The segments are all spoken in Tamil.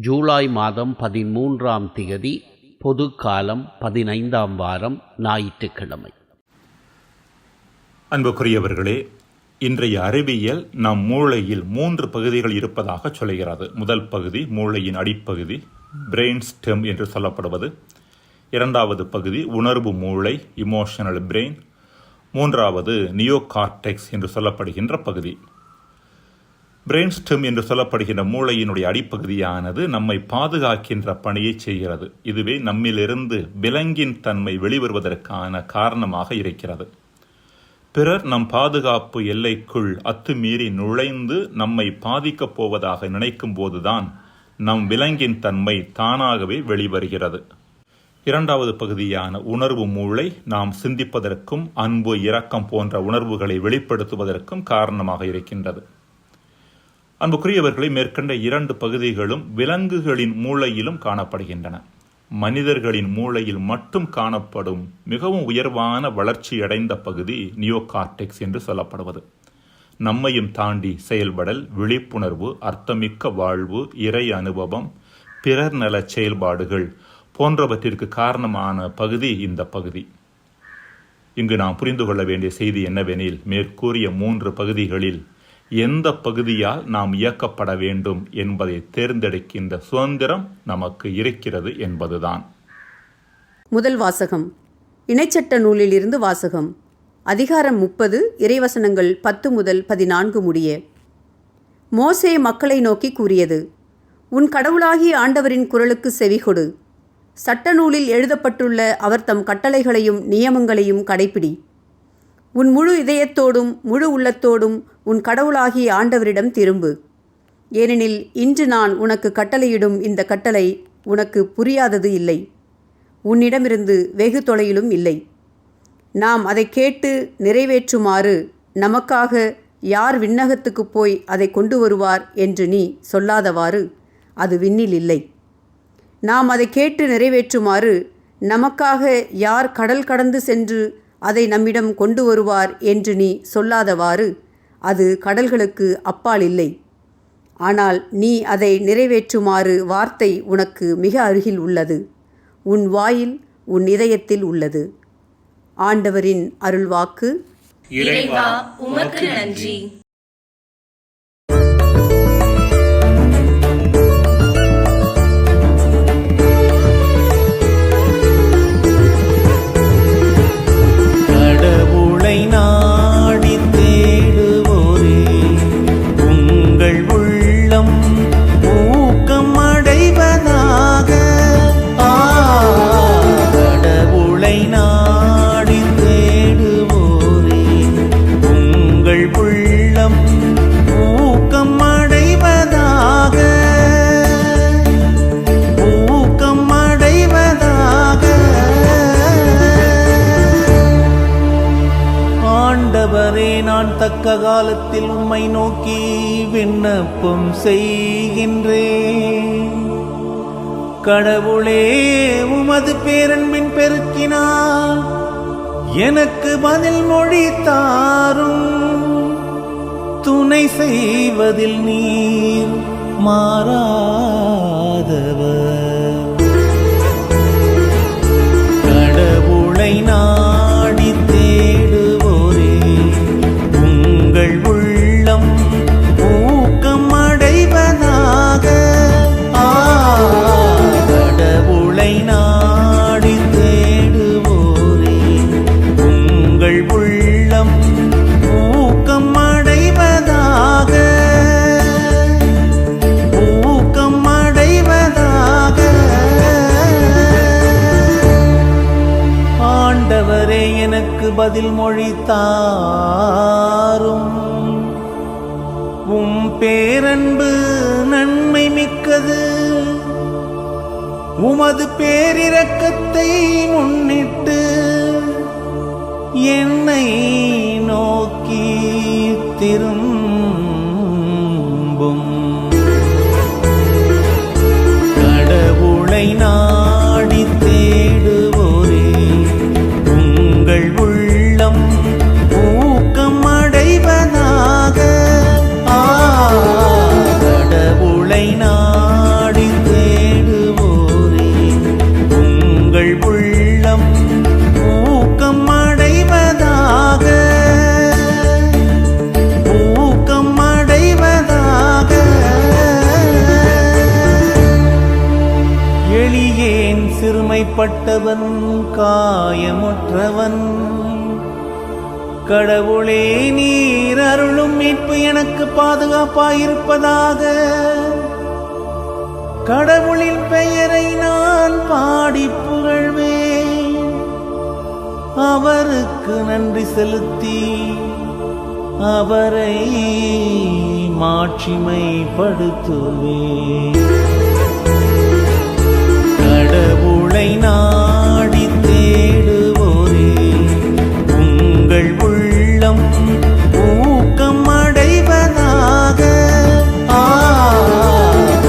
ஜூலை மாதம் 13ஆம் திகதி, பொது காலம் 15ஆம் வாரம், ஞாயிற்றுக்கிழமை. அன்புக்குரியவர்களே, இன்றைய அறிவியல் நம் மூளையில் 3 பகுதிகள் இருப்பதாக சொல்கிறது. முதல் பகுதி மூளையின் அடிப்பகுதி, பிரெயின் ஸ்டெம் என்று சொல்லப்படுவது. இரண்டாவது பகுதி உணர்வு மூளை, இமோஷனல் பிரெயின். மூன்றாவது நியோகார்டெக்ஸ் என்று சொல்லப்படுகின்ற பகுதி. பிரெயின் ஸ்டெம் என்று சொல்லப்படுகின்ற மூளையினுடைய அடிப்பகுதியானது நம்மை பாதுகாக்கின்ற பணியை செய்கிறது. இதுவே நம்மிலிருந்து விலங்கின் தன்மை வெளிவருவதற்கான காரணமாக இருக்கிறது. பிறர் நம் பாதுகாப்பு எல்லைக்குள் அத்துமீறி நுழைந்து நம்மை பாதிக்கப் போவதாக நினைக்கும் போதுதான் நம் விலங்கின் தன்மை தானாகவே வெளிவருகிறது. இரண்டாவது பகுதியான உணர்வு மூளை நாம் சிந்திப்பதற்கும் அன்பு, இரக்கம் போன்ற உணர்வுகளை வெளிப்படுத்துவதற்கும் காரணமாக இருக்கின்றது. அன்புக்குரியவர்களை, மேற்கண்ட 2 பகுதிகளும் விலங்குகளின் மூளையிலும் காணப்படுகின்றன. மனிதர்களின் மூளையில் மட்டும் காணப்படும் மிகவும் உயர்வான வளர்ச்சியடைந்த பகுதி நியோகார்டெக்ஸ் என்று சொல்லப்படுவது. நம்மையும் தாண்டி செயல்படல், விழிப்புணர்வு, அர்த்தமிக்க வாழ்வு, இறை அனுபவம், பிறர் நல செயல்பாடுகள் போன்றவற்றிற்கு காரணமான பகுதி இந்த பகுதி. இங்கு நாம் புரிந்து கொள்ள வேண்டிய செய்தி என்னவெனில், மேற்கூறிய 3 பகுதிகளில் எந்த பகுதியால் நாம் இயக்கப்பட வேண்டும் என்பதை தேர்ந்தெடுக்கின்ற சுதந்திரம் நமக்கு இருக்கிறது என்பதுதான். முதல் வாசகம், இணைச்சட்ட நூலிலிருந்து வாசகம். அதிகாரம் 30, இறைவசனங்கள் 10 முதல் 14 முடிய. மோசே மக்களை நோக்கி கூறியது: உன் கடவுளாகிய ஆண்டவரின் குரலுக்கு செவிகொடு. சட்ட நூலில் எழுதப்பட்டுள்ள அவர் தம் கட்டளைகளையும் நியமங்களையும் கடைப்பிடி. உன் முழு இதயத்தோடும் முழு உள்ளத்தோடும் உன் கடவுளாகிய ஆண்டவரிடம் திரும்பு. ஏனெனில் இன்று நான் உனக்கு கட்டளையிடும் இந்த கட்டளை உனக்கு புரியாதது இல்லை, உன்னிடமிருந்து வெகு தொலையிலும் இல்லை. நாம் அதை கேட்டு நிறைவேற்றுமாறு நமக்காக யார் விண்ணகத்துக்கு போய் அதை கொண்டு வருவார் என்று நீ சொல்லாதவாறு அது விண்ணில் இல்லை. நாம் அதை கேட்டு நிறைவேற்றுமாறு நமக்காக யார் கடல் கடந்து சென்று அதை நம்மிடம் கொண்டு வருவார் என்று நீ சொல்லாதவாறு அது கடல்களுக்கு அப்பால் இல்லை. ஆனால் நீ அதை நிறைவேற்றுமாறு வார்த்தை உனக்கு மிக அருகில் உள்ளது, உன் வாயில் உன் இதயத்தில் உள்ளது. ஆண்டவரின் அருள்வாக்கு. இறைவா, உமக்கு நன்றி. நான் தக்க காலத்தில் உம்மை நோக்கி விண்ணப்பம் செய்கின்றேன். கடவுளே, உமது பேரன்பின் பெருக்கினால் எனக்கு பதில் மொழி தாரும். துணை செய்வதில் நீர் மாறாதவர். கடவுளை நாடி தேடுவோரே, உங்கள் உள்ளம் ஊக்கம் அடைவதாக. கடவுளை நாடி தேடுவோரே, உங்கள் உள்ளம் ஊக்கம் அடைவதாக. ஊக்கம் அடைவதாக. ஆண்டவரே, எனக்கு பதில் மொழி தாரும். உம் பேரன்பு நன்மை மிக்கது. உமது பேரிரக்கத்தை முன்னிட்டு என்னை நோக்கி திரும்பும். கடவுளை நாடி தேடுவோரே, உங்கள் உள்ளம் ஊக்கம் அடைவதாக. கடவுளை நாடி சிலுவைப்பட்டவன் காயமுற்றவன். கடவுளே, நீர் அருளும் மீட்பு எனக்கு பாதுகாப்பாயிருப்பதாக. கடவுளின் பெயரை நான் பாடி புகழ்வேன். அவருக்கு நன்றி செலுத்தி அவரை மாட்சிமைப்படுத்துவேன். கடவுளை நாடி தேடுவோரே, உங்கள் உள்ளம் ஊக்கம் அடைவதாக.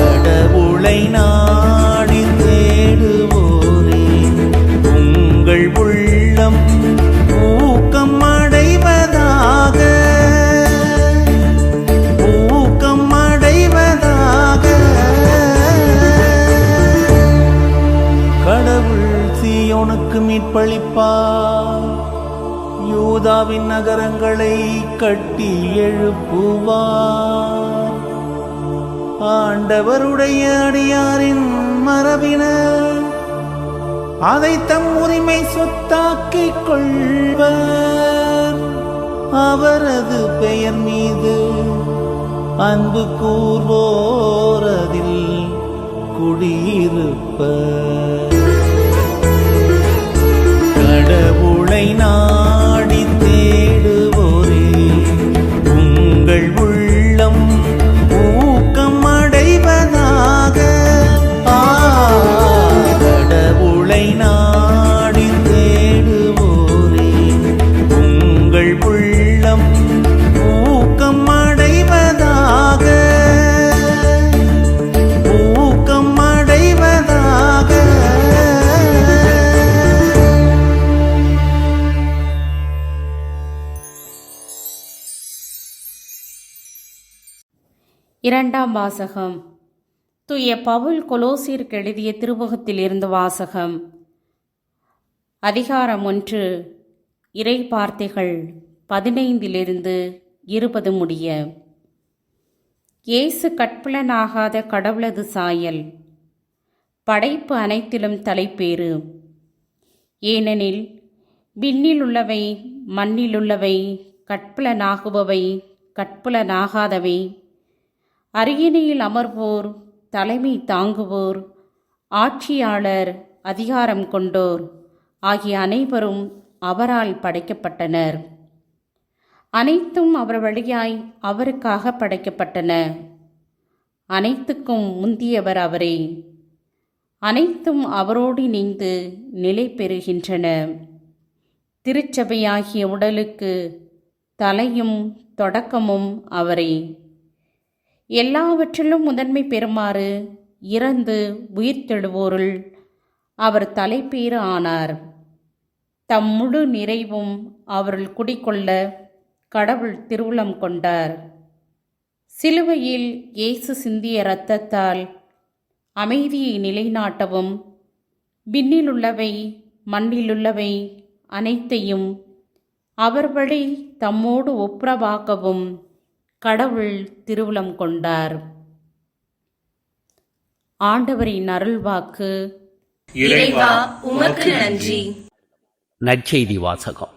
கடவுளை நாடி தேடுவோரே, உங்கள் உள்ளம் ஊக்கம் அடைவதாக. ஊக்கம் அடைவதாக. கடவுள் சீயோனுக்கு மீட்பளிப்பார். யூதாவின் நகரங்களை கட்டி எழுப்புவார். ஆண்டவருடைய அடியாரின் மரபினர் அதை தம் உரிமை சொத்தாக்கிக் கொள்வர். அவரது பெயர் மீது அன்பு கூர்வோரதில் குடியிருப்பர். கடவுளை நாடி தேடுவோரே, உங்கள் உள்ளம் ஊக்கம் அடைவதாக. கடவுளை நாடி தேடுவோரே, உங்கள் உள்ளம் ஊக்கம் அடைவதாக. ஊக்கம் அடைவதாக. இரண்டாம் வாசகம். தூய பவுல் கொலோசியருக்கு எழுதிய திருமுகத்திலிருந்து வாசகம். அதிகாரம் 1, இறை வார்த்தைகள் 15 முடிய. இயேசு கற்பலனாகாத கடவுளது சாயல், படைப்பு அனைத்திலும் தலைப்பேறு. ஏனெனில் விண்ணில் உள்ளவை மண்ணிலுள்ளவை, கற்பலனாகுபவை கற்பலனாகாதவை, அரியணையில் அமர்வோர், தலைமை தாங்குவோர், ஆட்சியாளர், அதிகாரம் கொண்டோர் ஆகிய அனைவரும் அவரால் படைக்கப்பட்டனர். அனைத்தும் அவர் வழியாய் அவருக்காக படைக்கப்பட்டன. அனைத்துக்கும் முந்தியவர் அவரே. அனைத்தும் அவரோடு இணைந்து நிலை பெறுகின்றன. திருச்சபையாகிய உடலுக்கு தலையும் தொடக்கமும் அவரே. எல்லாவற்றிலும் முதன்மை பெறுமாறு இறந்து உயிர்த்தெழுவோருள் அவர் தலைப்பேறு ஆனார். தம் முழு நிறைவும் அவருள் குடிக்கொள்ள கடவுள் திருவுளம் கொண்டார். சிலுவையில் இயேசு சிந்திய இரத்தத்தால் அமைதியை நிலைநாட்டவும், விண்ணிலுள்ளவை மண்ணிலுள்ளவை அனைத்தையும் அவர் வழி தம்மோடு ஒப்புரவாக்கவும் கடவுள் திருவுளம் கொண்டார். ஆண்டவரின் அருள்வாக்கு. இறைவா, உமக்கு நன்றி. நற்செய்தி வாசகம்.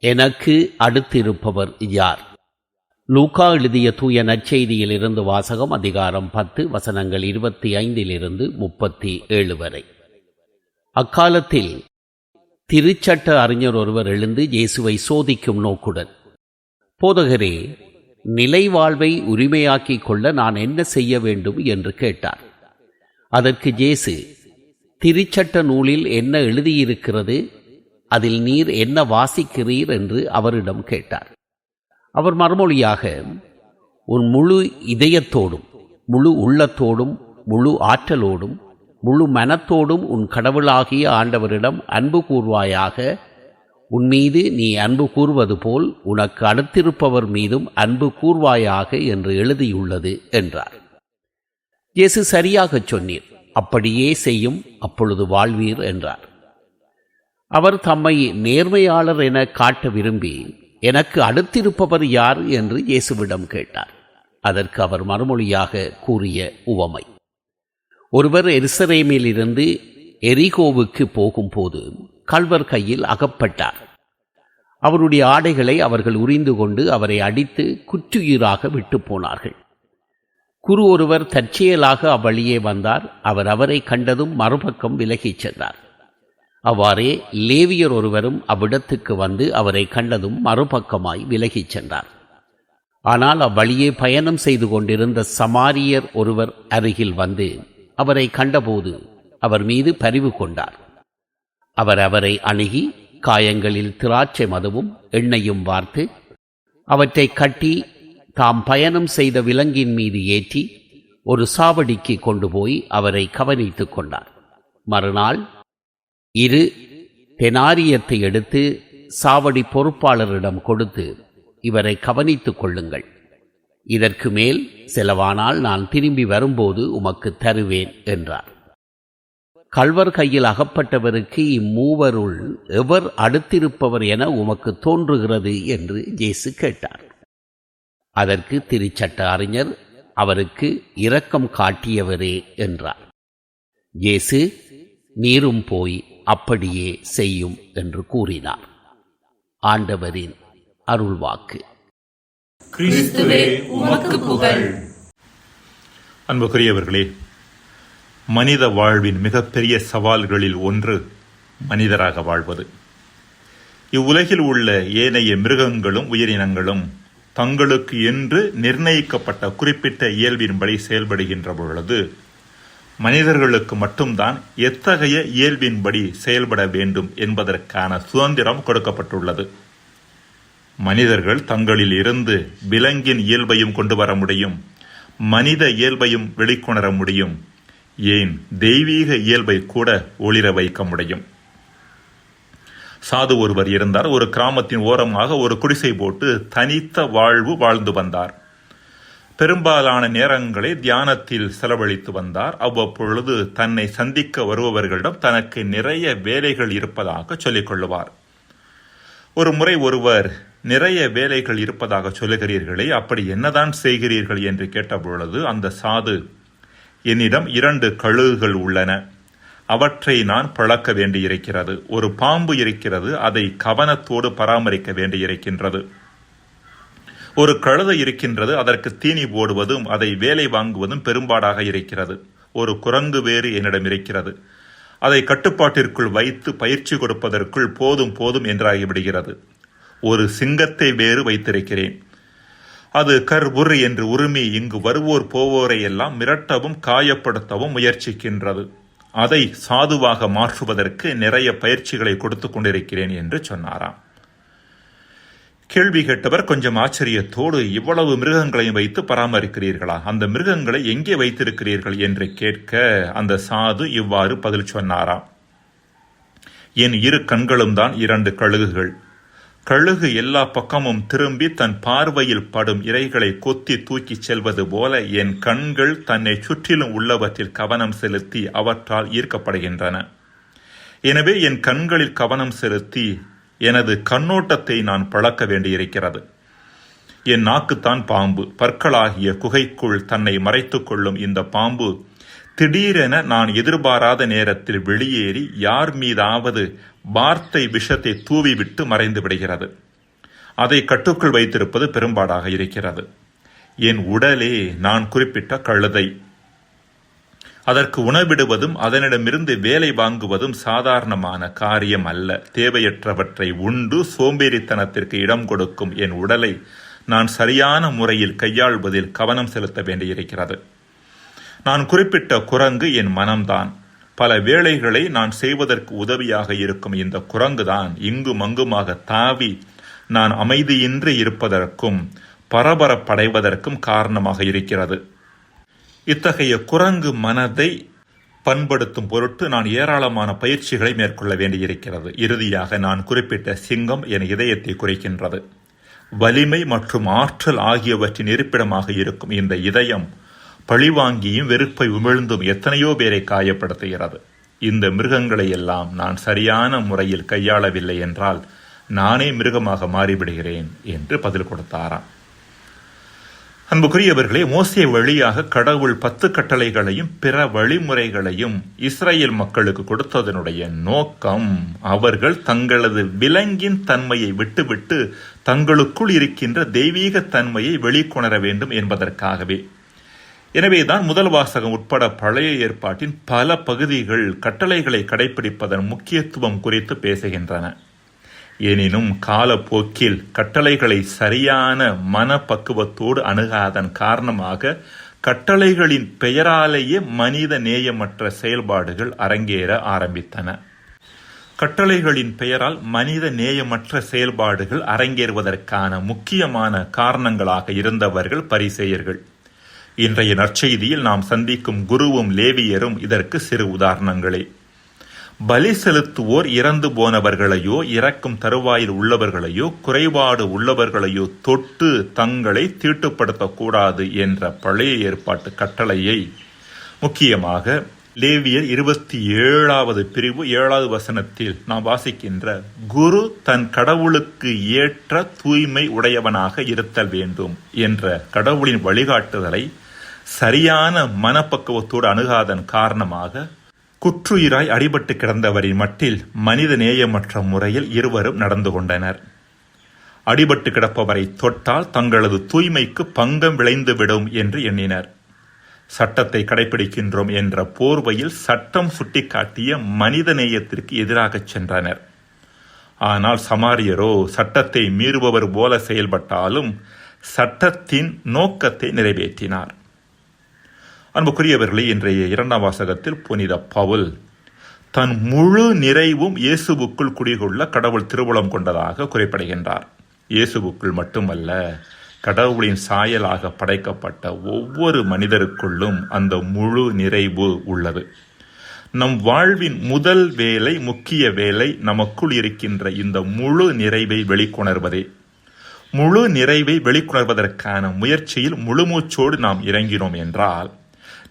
எனக்கு அடுத்திருப்பவர் யார்? லூக்கா எழுதிய தூய நற்செய்தியிலிருந்து வாசகம். அதிகாரம் 10 வசனங்கள் 25 37 வரை. அக்காலத்தில் திருச்சட்ட அறிஞர் ஒருவர் எழுந்து இயேசுவை சோதிக்கும் நோக்குடன், போதகரே, நிலை வாழ்வை உரிமையாக்கிக் கொள்ள நான் என்ன செய்ய வேண்டும் என்று கேட்டார். அதற்கு இயேசு, திருச்சட்ட நூலில் என்ன எழுதியிருக்கிறது? அதில் நீர் என்ன வாசிக்கிறீர் என்று அவரிடம் கேட்டார். அவர் மறுமொழியாக, உன் முழு இதயத்தோடும் முழு உள்ளத்தோடும் முழு ஆற்றலோடும் முழு மனத்தோடும் உன் கடவுளாகிய ஆண்டவரிடம் அன்பு கூர்வாயாக. உன்மீது நீ அன்பு கூர்வது போல் உனக்கு அடுத்திருப்பவர் மீதும் அன்பு கூர்வாயாக என்று எழுதியுள்ளது என்றார். இயேசு சரியாகச் சொன்னீர், அப்படியே செய்யும், அப்பொழுது வாழ்வீர் என்றார். அவர் தம்மை நேர்மையாளர் என காட்ட விரும்பி, எனக்கு அடுத்திருப்பவர் யார் என்று இயேசுவிடம் கேட்டார். அதற்கு அவர் மறுமொழியாக கூறிய உவமை, ஒருவர் எருசலேமிலிருந்து எரிகோவுக்கு போகும்போது கள்வர் கையில் அகப்பட்டார். அவருடைய ஆடைகளை அவர்கள் உரிந்து கொண்டு அவரை அடித்து குற்றுயிராக விட்டு போனார்கள். குரு ஒருவர் தற்செயலாக அவ்வழியே வந்தார். அவர் அவரை கண்டதும் மறுபக்கம் விலகிச் சென்றார். அவ்வாறே லேவியர் ஒருவரும் அவ்விடத்துக்கு வந்து அவரை கண்டதும் மறுபக்கமாய் விலகிச் சென்றார். ஆனால் அவ்வழியே பயணம் செய்து கொண்டிருந்த சமாரியர் ஒருவர் அருகில் வந்து அவரை கண்டபோது அவர் மீது பரிவு கொண்டார். அவர் அவரை அணுகி காயங்களில் திராட்சை மதுவும் எண்ணெயும் வார்த்து அவற்றை கட்டி தாம் பயணம் செய்த விலங்கின் மீது ஏற்றி ஒரு சாவடிக்கு கொண்டு போய் அவரை கவனித்துக் கொண்டார். மறுநாள் 2 தெனாரியத்தை எடுத்து சாவடி பொறுப்பாளரிடம் கொடுத்து, இவரை கவனித்துக் கொள்ளுங்கள், இதற்கு மேல் செலவானால் நான் திரும்பி வரும்போது உமக்கு தருவேன் என்றார். கள்வர் கையில் அகப்பட்டவருக்கு இம்மூவருள் எவர் அடுத்திருப்பவர் என உமக்கு தோன்றுகிறது என்று இயேசு கேட்டார். அதற்கு திருச்சட்ட அறிஞர், அவருக்கு இரக்கம் காட்டியவரே என்றார். இயேசு, நீரும் போய் அப்படியே செய்யும் என்று கூறினார். ஆண்டவரின் அருள்வாக்கு. கிறிஸ்துவே உமக்கு புகழ். அன்புக்குரியவர்களே, மனித வாழ்வின் மிகப்பெரிய சவால்களில் ஒன்று மனிதராக வாழ்வது. இவ்வுலகில் உள்ள ஏனைய மிருகங்களும் உயிரினங்களும் தங்களுக்கு என்று நிர்ணயிக்கப்பட்ட குறிப்பிட்ட இயல்பின்படி செயல்படுகின்ற பொழுது மனிதர்களுக்கு மட்டும்தான் எத்தகைய இயல்பின்படி செயல்பட வேண்டும் என்பதற்கான சுதந்திரம் கொடுக்கப்பட்டுள்ளது. மனிதர்கள் தங்களில் இருந்து விலங்கின் இயல்பையும் கொண்டு வர முடியும், மனித இயல்பையும் வெளிக்கொணர முடியும், ஏன் தெய்வீக இயல்பை கூட ஒளிர வைக்க முடியும். சாது ஒருவர் இருந்தார். ஒரு கிராமத்தின் ஓரமாக ஒரு குடிசை போட்டு தனித்த வாழ்வு வாழ்ந்து வந்தார். பெரும்பாலான நேரங்களை தியானத்தில் செலவழித்து வந்தார். அவ்வப்பொழுது தன்னை சந்திக்க வருபவர்களிடம் தனக்கு நிறைய வேலைகள் இருப்பதாக சொல்லிக் கொள்ளுவார். ஒரு முறை ஒருவர், நிறைய வேலைகள் இருப்பதாக சொல்லுகிறீர்களே, அப்படி என்னதான் செய்கிறீர்கள் என்று கேட்டபொழுது அந்த சாது, என்னிடம் 2 கழுகுகள் உள்ளன, அவற்றை நான் பழக்க வேண்டியிருக்கிறது. ஒரு பாம்பு இருக்கிறது, அதை கவனத்தோடு பராமரிக்க வேண்டியிருக்கின்றது. ஒரு கழுதை இருக்கின்றது, அதற்கு தீனி போடுவதும் அதை வேலை வாங்குவதும் பெரும்பாடாக இருக்கிறது. ஒரு குரங்கு வேறு என்னிடம் இருக்கிறது, அதை கட்டுப்பாட்டிற்குள் வைத்து பயிற்சி கொடுப்பதற்குள் போதும் போதும் என்றாகிவிடுகிறது. ஒரு சிங்கத்தை வேறு வைத்திருக்கிறேன், அது கர்புர் என்று உரிமை இங்கு வருவோர் போவோரை எல்லாம் மிரட்டவும் காயப்படுத்தவும் முயற்சிக்கின்றது. அதை சாதுவாக மாற்றுவதற்கு நிறைய பயிற்சிகளை கொடுத்து கொண்டிருக்கிறேன் என்று சொன்னாராம். கேள்வி கேட்டவர் கொஞ்சம் ஆச்சரியத்தோடு, இவ்வளவு மிருகங்களையும் வைத்து பராமரிக்கிறீர்களா? அந்த மிருகங்களை எங்கே வைத்திருக்கிறீர்கள் என்று கேட்க அந்த சாது இவ்வாறு பதில் சொன்னாராம். என் 2 கண்களும் தான் 2 கழுகுகள். கழுகு எல்லா பக்கமும் திரும்பி தன் பார்வையில் படும் இரைகளை கொத்தி தூக்கி செல்வது போல என் கண்கள் தன்னை சுற்றிலும் உள்ளவற்றில் கவனம் செலுத்தி அவற்றால் ஈர்க்கப்படுகின்றன. எனவே என் கண்களில் கவனம் செலுத்தி எனது கண்ணோட்டத்தை நான் பழக்க வேண்டியிருக்கிறது. என் நாக்குத்தான் பாம்பு. பற்களாகிய குகைக்குள் தன்னை மறைத்துக் கொள்ளும் இந்த பாம்பு திடீரென நான் எதிர்பாராத நேரத்தில் வெளியேறி யார் மீதாவது வார்த்தை விஷத்தை தூவிவிட்டு மறைந்து விடுகிறது. அதை கட்டுக்குள் வைத்திருப்பது பெரும்பாடாக இருக்கிறது. என் உடலே நான் குறிப்பிட்ட கழுதை. அதற்கு உணவிடுவதும் அதனிடமிருந்து வேலை வாங்குவதும் சாதாரணமான காரியம் அல்ல. தேவையற்றவற்றை உண்டு சோம்பேறித்தனத்திற்கு இடம் கொடுக்கும் என் உடலை நான் சரியான முறையில் கையாள்வதில் கவனம் செலுத்த வேண்டியிருக்கிறது. நான் குறிப்பிட்ட குரங்கு என் மனம்தான். பல வேளைகளை நான் செய்வதற்கு உதவியாக இருக்கும் இந்த குரங்குதான் இங்கும் அங்குமாக தாவி நான் அமைதியின்றி இருப்பதற்கும் பரபரப்படைவதற்கும் காரணமாக இருக்கிறது. இத்தகைய குரங்கு மனதை பண்படுத்தும் பொருட்டு நான் ஏராளமான பயிற்சிகளை மேற்கொள்ள வேண்டியிருக்கிறது. இறுதியாக நான் குறிப்பிட்ட சிங்கம் என் இதயத்தை குறைக்கின்றது. வலிமை மற்றும் ஆற்றல் ஆகியவற்றின் இருப்பிடமாக இருக்கும் இந்த இதயம் பழிவாங்கியும் வெறுப்பை உமிழ்ந்தும் எத்தனையோ பேரை காயப்படுத்துகிறது. இந்த மிருகங்களை எல்லாம் நான் சரியான முறையில் கையாளவில்லை என்றால் நானே மிருகமாக மாறிவிடுகிறேன் என்று பதில் கொடுத்தாராம். அன்புக்குரியவர்களே, மோசே வழியாக கடவுள் 10 கட்டளைகளையும் பிற வழிமுறைகளையும் இஸ்ரேல் மக்களுக்கு கொடுத்ததனுடைய நோக்கம் அவர்கள் தங்களது விலங்கின் தன்மையை விட்டுவிட்டு தங்களுக்குள் இருக்கின்ற தெய்வீக தன்மையை வெளிக்கொணர வேண்டும் என்பதற்காகவே. எனவேதான் முதல் வாசகம் உட்பட பழைய ஏற்பாட்டின் பல பகுதிகள் கட்டளைகளை கடைபிடிப்பதன் முக்கியத்துவம் குறித்து பேசுகின்றன. எனினும் காலப்போக்கில் கட்டளைகளை சரியான மனப்பக்குவத்தோடு அணுகாதன் காரணமாக கட்டளைகளின் பெயராலேயே மனித நேயமற்ற செயல்பாடுகள் அரங்கேற ஆரம்பித்தன. கட்டளைகளின் பெயரால் மனித நேயமற்ற செயல்பாடுகள் அரங்கேறுவதற்கான முக்கியமான காரணங்களாக இருந்தவர்கள் பரிசேயர்கள். இன்றைய நற்செய்தியில் நாம் சந்திக்கும் குருவும் லேவியரும் இதற்கு சிறு உதாரணங்களே. பலி செலுத்துவோர் இறந்து போனவர்களையோ இறக்கும் தருவாயில் உள்ளவர்களையோ குறைபாடு உள்ளவர்களையோ தொட்டு தங்களை தீட்டுப்படுத்தக்கூடாது என்ற பழைய ஏற்பாட்டு கட்டளையை முக்கியமாக லேவியர் 27வது பிரிவு 7வது வசனத்தில் நாம் வாசிக்கின்ற குரு தன் கடவுளுக்கு ஏற்ற தூய்மை உடையவனாக இருத்தல் வேண்டும் என்ற கடவுளின் வழிகாட்டுதலை சரியான மனப்பக்குவத்தோடு அணுகாதன் காரணமாக குற்றுயிராய் அடிபட்டு கிடந்தவரின் மட்டில் மனித நேயமற்ற முறையில் இருவரும் நடந்து கொண்டனர். அடிபட்டு கிடப்பவரை தொட்டால் தங்களது தூய்மைக்கு பங்கம் விளைந்துவிடும் என்று எண்ணினர். சட்டத்தை கடைபிடிக்கின்றோம் என்ற போர்வையில் சட்டம் சுட்டிக்காட்டிய மனித நேயத்திற்கு எதிராக சென்றனர். ஆனால் சமாரியரோ சட்டத்தை மீறுபவர் போல செயல்பட்டாலும் சட்டத்தின் நோக்கத்தை நிறைவேற்றினார். அன்புக்குரியவர்களே, இன்றைய 2ஆம் வாசகத்தில் புனித பவுல் தன் முழு நிறைவும் இயேசுவுக்குள் குடிகொள்ள கடவுள் திருவுளம் கொண்டதாக குறிப்பிடுகின்றார். இயேசுவுக்குள் மட்டுமல்ல, கடவுளின் சாயலாக படைக்கப்பட்ட ஒவ்வொரு மனிதருக்குள்ளும் அந்த முழு நிறைவு உள்ளது. நம் வாழ்வின் முதல் வேலை, முக்கிய வேலை நமக்குள் இருக்கின்ற இந்த முழு நிறைவை வெளிக்கொணர்வதே. முழு நிறைவை வெளிக்கொணர்வதற்கான முயற்சியில் முழுமூச்சோடு நாம் இறங்கினோம் என்றால்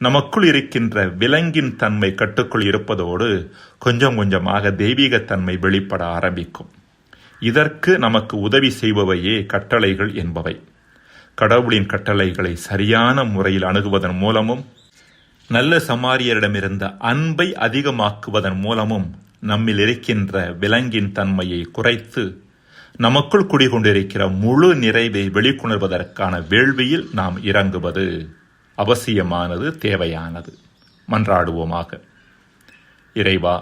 நமக்குள் இருக்கின்ற விலங்கின் தன்மை கட்டுக்குள் இருப்பதோடு கொஞ்சம் கொஞ்சமாக தெய்வீகத்தன்மை வெளிப்பட ஆரம்பிக்கும். இதற்கு நமக்கு உதவி செய்பவையே கட்டளைகள் என்பவை. கடவுளின் கட்டளைகளை சரியான முறையில் அணுகுவதன் மூலமும் நல்ல சமாரியரிடமிருந்த அன்பை அதிகமாக்குவதன் மூலமும் நம்மில் இருக்கின்ற விலங்கின் தன்மையை குறைத்து நமக்குள் குடிகொண்டிருக்கிற முழு நிறைவை வெளிக்கொணர்வதற்கான வேள்வியில் நாம் இறங்குவது அவசியமானது, தேவையானது. மன்றாடுவோமாக. இறைவா,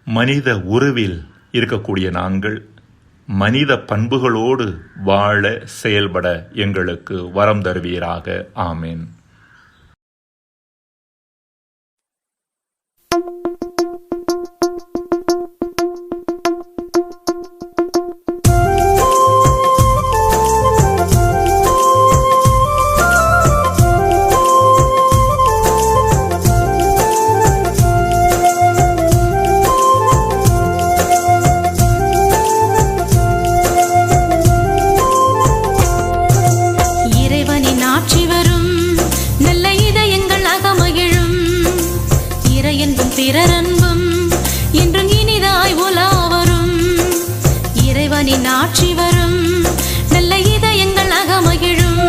மனித உருவில் இருக்கக்கூடிய நாங்கள் மனித பண்புகளோடு வாழ செயல்பட எங்களுக்கு வரம் தருவீராக. ஆமேன். பிறரன்பும் என்றும் இனிதாய் உலாவரும் இறைவனின் ஆட்சி வரும் நல்ல இதயங்கள் அகமகிழும்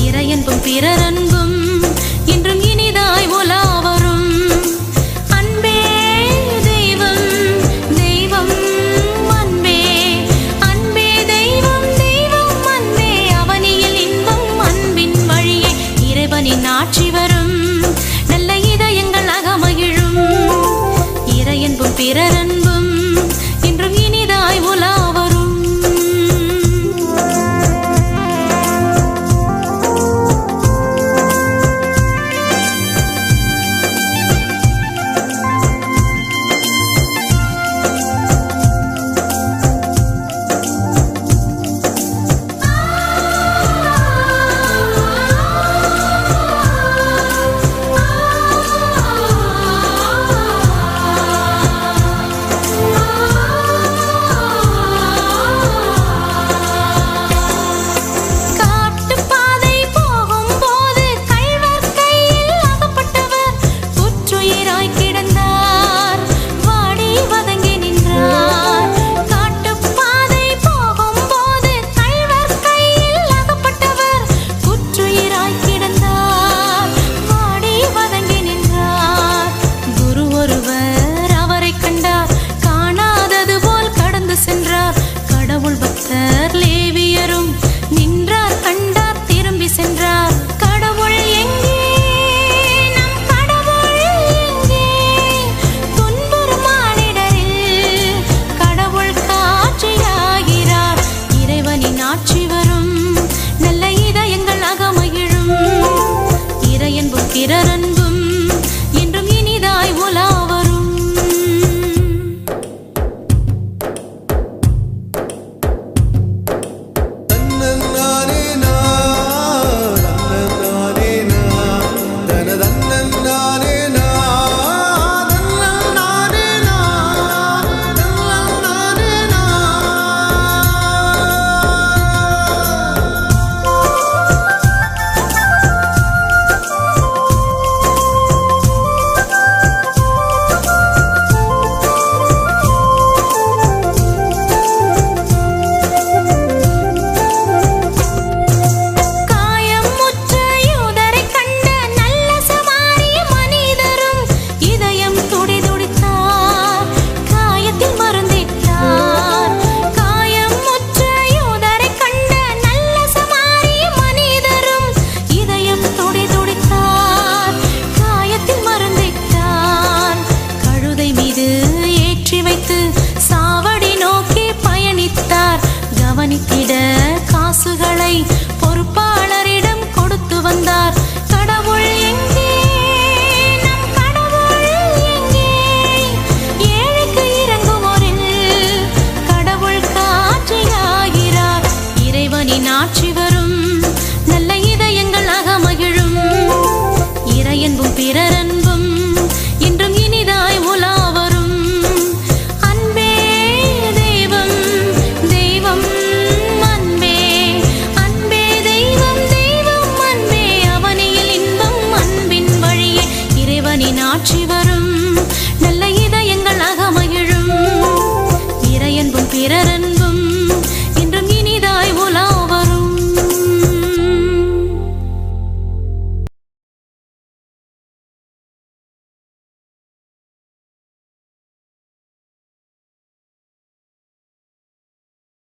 இறையன்பும் பிறரன்பும்